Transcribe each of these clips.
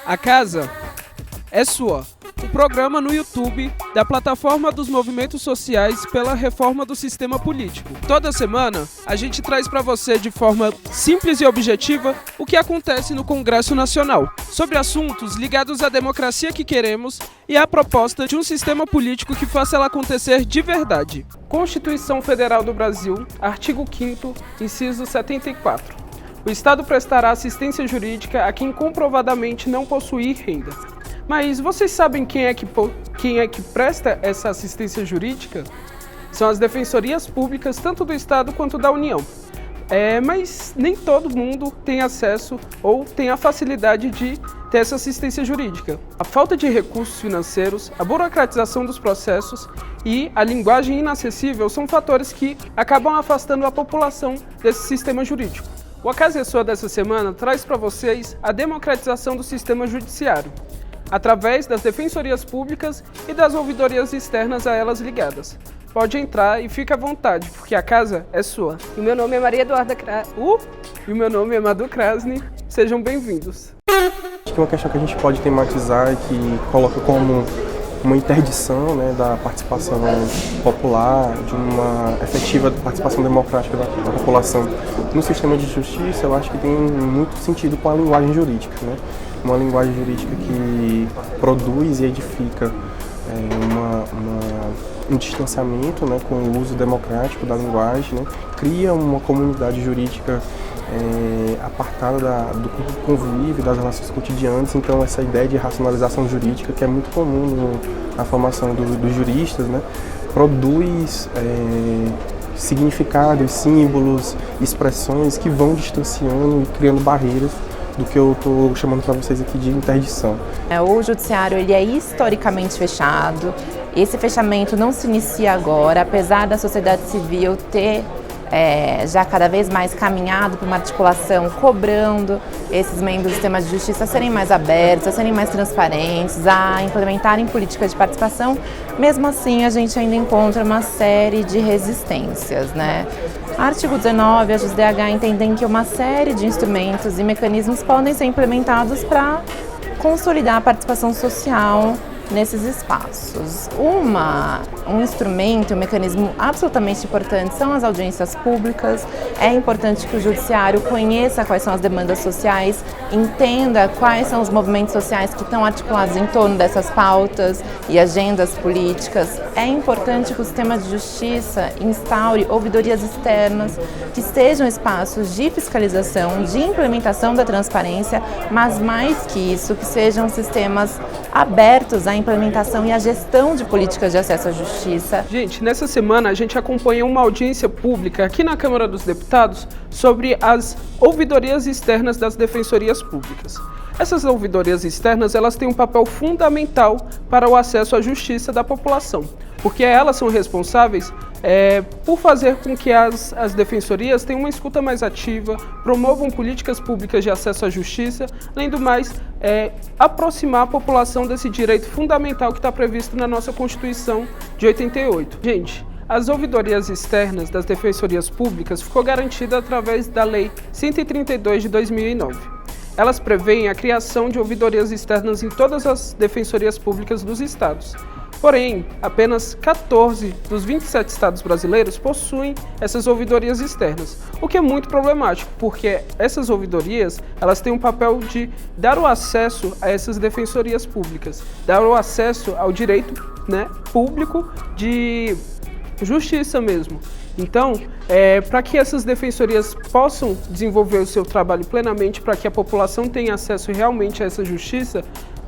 A Casa é Sua, o programa no YouTube da Plataforma dos Movimentos Sociais pela Reforma do Sistema Político. Toda semana, a gente traz para você de forma simples e objetiva o que acontece no Congresso Nacional, sobre assuntos ligados à democracia que queremos e à proposta de um sistema político que faça ela acontecer de verdade. Constituição Federal do Brasil, artigo 5º, inciso 74. O Estado prestará assistência jurídica a quem comprovadamente não possuir renda. Mas vocês sabem quem é que presta essa assistência jurídica? São as defensorias públicas, tanto do Estado quanto da União. Mas nem todo mundo tem acesso ou tem a facilidade de ter essa assistência jurídica. A falta de recursos financeiros, a burocratização dos processos e a linguagem inacessível são fatores que acabam afastando a população desse sistema jurídico. O A Casa é Sua dessa semana traz para vocês a democratização do sistema judiciário, através das defensorias públicas e das ouvidorias externas a elas ligadas. Pode entrar e fique à vontade, porque a casa é sua. E meu nome é Maria Eduarda E o meu nome é Madu Krasny. Sejam bem-vindos. Acho que uma questão que a gente pode tematizar e que coloca como uma interdição, né, da participação popular, de uma efetiva participação democrática da população no sistema de justiça, eu acho que tem muito sentido com a linguagem jurídica, né? Uma linguagem jurídica que produz e edifica um distanciamento, né, com o uso democrático da linguagem, né? Cria uma comunidade jurídica apartada do convívio, das relações cotidianas. Então essa ideia de racionalização jurídica, que é muito comum na formação dos juristas, né, produz significados, símbolos, expressões que vão distanciando e criando barreiras do que eu estou chamando para vocês aqui de interdição. O judiciário ele é historicamente fechado. Esse fechamento não se inicia agora, apesar da sociedade civil ter já cada vez mais caminhado para uma articulação, cobrando esses membros do sistema de justiça a serem mais abertos, a serem mais transparentes, a implementarem políticas de participação. Mesmo assim, a gente ainda encontra uma série de resistências, né? Artigo 19, a JusDH entendem que uma série de instrumentos e mecanismos podem ser implementados para consolidar a participação social nesses espaços. Um instrumento, um mecanismo absolutamente importante são as audiências públicas. É importante que o judiciário conheça quais são as demandas sociais, entenda quais são os movimentos sociais que estão articulados em torno dessas pautas e agendas políticas. É importante que o sistema de justiça instaure ouvidorias externas, que sejam espaços de fiscalização, de implementação da transparência, mas mais que isso, que sejam sistemas abertos à implementação e à gestão de políticas de acesso à justiça. Gente, nessa semana a gente acompanha uma audiência pública aqui na Câmara dos Deputados sobre as ouvidorias externas das defensorias públicas. Essas ouvidorias externas, elas têm um papel fundamental para o acesso à justiça da população, porque elas são responsáveis por fazer com que as defensorias tenham uma escuta mais ativa, promovam políticas públicas de acesso à justiça, além do mais, aproximar a população desse direito fundamental que está previsto na nossa Constituição de 88. Gente, as ouvidorias externas das defensorias públicas ficou garantida através da Lei 132 de 2009. Elas prevêem a criação de ouvidorias externas em todas as defensorias públicas dos estados. Porém, apenas 14 dos 27 estados brasileiros possuem essas ouvidorias externas, o que é muito problemático, porque essas ouvidorias elas têm um papel de dar o acesso a essas defensorias públicas, dar o acesso ao direito, né, público de justiça mesmo. Então, para que essas defensorias possam desenvolver o seu trabalho plenamente, para que a população tenha acesso realmente a essa justiça,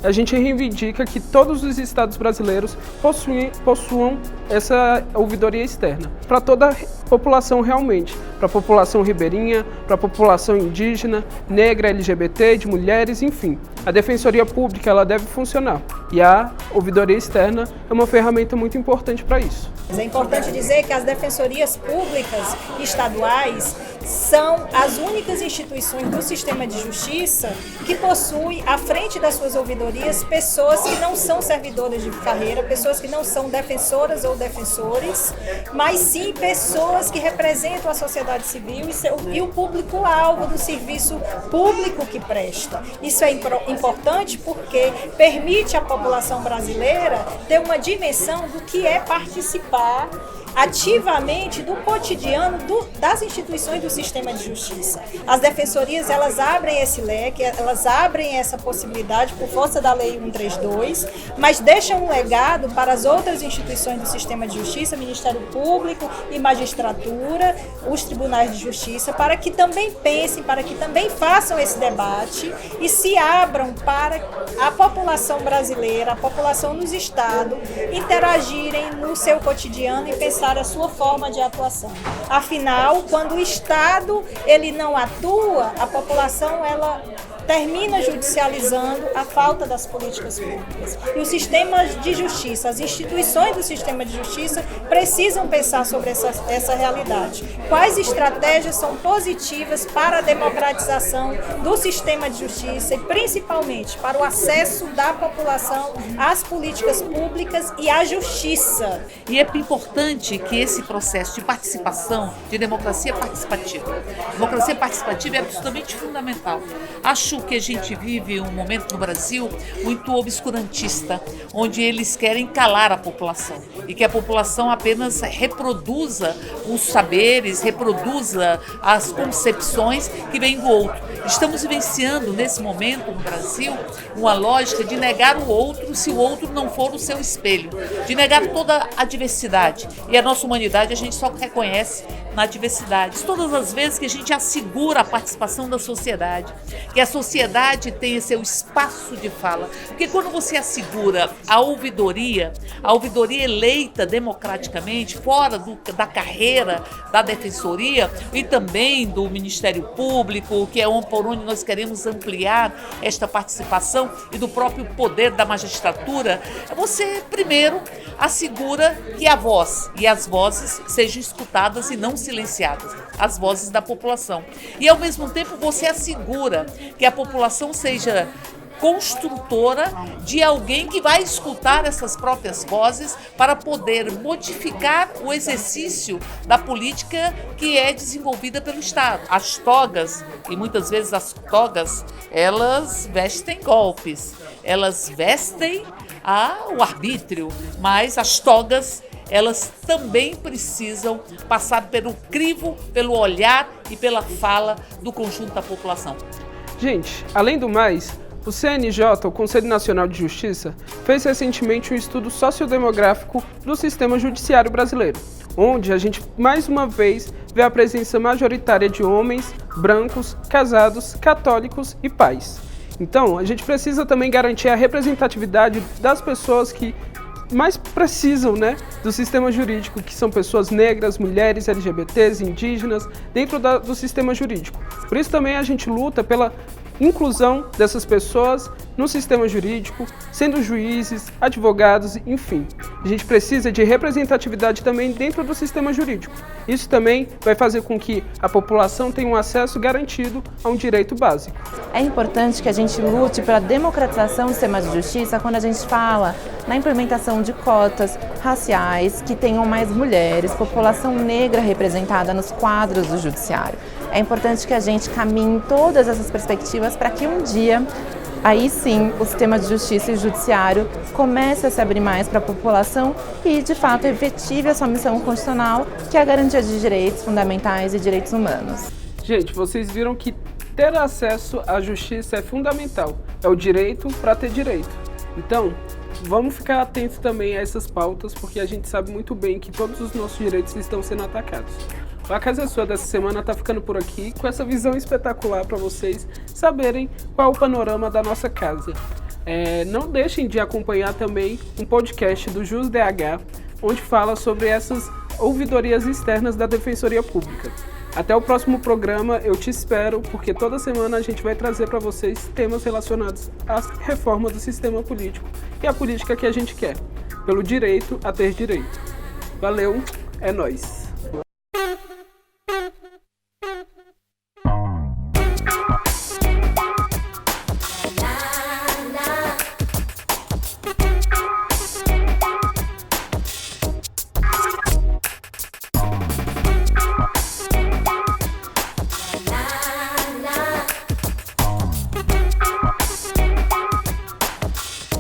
a gente reivindica que todos os estados brasileiros possuam essa ouvidoria externa, para toda a população realmente, para a população ribeirinha, para a população indígena, negra, LGBT, de mulheres, enfim. a Defensoria Pública ela deve funcionar e a ouvidoria externa é uma ferramenta muito importante para isso. É importante dizer que as defensorias públicas estaduais são as únicas instituições do sistema de justiça que possuem, à frente das suas ouvidorias, pessoas que não são servidoras de carreira, pessoas que não são defensoras ou defensores, mas sim pessoas que representam a sociedade civil e o público-alvo do serviço público que presta. Isso é importante porque permite à população brasileira ter uma dimensão do que é participar ativamente do cotidiano das instituições do sistema de justiça. As defensorias, elas abrem esse leque, elas abrem essa possibilidade por força da Lei 132, mas deixam um legado para as outras instituições do sistema de justiça, Ministério Público e Magistratura, os tribunais de justiça, para que também pensem, para que também façam esse debate e se abram para a população brasileira, a população nos estados, interagirem no seu cotidiano e pensar a sua forma de atuação. Afinal, quando o Estado ele não atua, a população ela termina judicializando a falta das políticas públicas. E os sistemas de justiça, as instituições do sistema de justiça precisam pensar sobre essa realidade. Quais estratégias são positivas para a democratização do sistema de justiça e principalmente para o acesso da população às políticas públicas e à justiça. E é importante que esse processo de participação, de democracia participativa é absolutamente fundamental. Acho que a gente vive um momento no Brasil muito obscurantista, onde eles querem calar a população e que a população apenas reproduza os saberes, reproduza as concepções que vêm do outro. Estamos vivenciando nesse momento no Brasil uma lógica de negar o outro se o outro não for o seu espelho, de negar toda a diversidade. E a nossa humanidade a gente só reconhece na diversidade. Todas as vezes que a gente assegura a participação da sociedade, que a sociedade tenha seu espaço de fala, porque quando você assegura a ouvidoria eleita democraticamente, fora da carreira da defensoria e também do Ministério Público, que é por onde nós queremos ampliar esta participação e do próprio poder da magistratura, você primeiro assegura que a voz e as vozes sejam escutadas e não silenciadas, as vozes da população. E ao mesmo tempo você assegura que a população seja construtora de alguém que vai escutar essas próprias vozes para poder modificar o exercício da política que é desenvolvida pelo Estado. As togas, e muitas vezes as togas, elas vestem golpes, elas vestem o arbítrio, mas as togas elas também precisam passar pelo crivo, pelo olhar e pela fala do conjunto da população. Gente, além do mais, o CNJ, o Conselho Nacional de Justiça, fez recentemente um estudo sociodemográfico do sistema judiciário brasileiro, onde a gente mais uma vez vê a presença majoritária de homens, brancos, casados, católicos e pais. Então, a gente precisa também garantir a representatividade das pessoas que mais precisam, do sistema jurídico, que são pessoas negras, mulheres, LGBTs, indígenas, dentro do sistema jurídico. Por isso também a gente luta pela inclusão dessas pessoas no sistema jurídico, sendo juízes, advogados, enfim. A gente precisa de representatividade também dentro do sistema jurídico. Isso também vai fazer com que a população tenha um acesso garantido a um direito básico. É importante que a gente lute pela democratização do sistema de justiça quando a gente fala na implementação de cotas raciais que tenham mais mulheres, população negra representada nos quadros do judiciário. É importante que a gente caminhe todas essas perspectivas para que um dia, aí sim, o sistema de justiça e o judiciário comece a se abrir mais para a população e, de fato, efetive a sua missão constitucional, que é a garantia de direitos fundamentais e direitos humanos. Gente, vocês viram que ter acesso à justiça é fundamental. É o direito para ter direito. Então, vamos ficar atentos também a essas pautas, porque a gente sabe muito bem que todos os nossos direitos estão sendo atacados. A Casa é Sua dessa semana está ficando por aqui, com essa visão espetacular para vocês saberem qual é o panorama da nossa casa. Não deixem de acompanhar também um podcast do JusDH, onde fala sobre essas ouvidorias externas da Defensoria Pública. Até o próximo programa, eu te espero, porque toda semana a gente vai trazer para vocês temas relacionados à reforma do sistema político e à política que a gente quer, pelo direito a ter direito. Valeu, é nóis!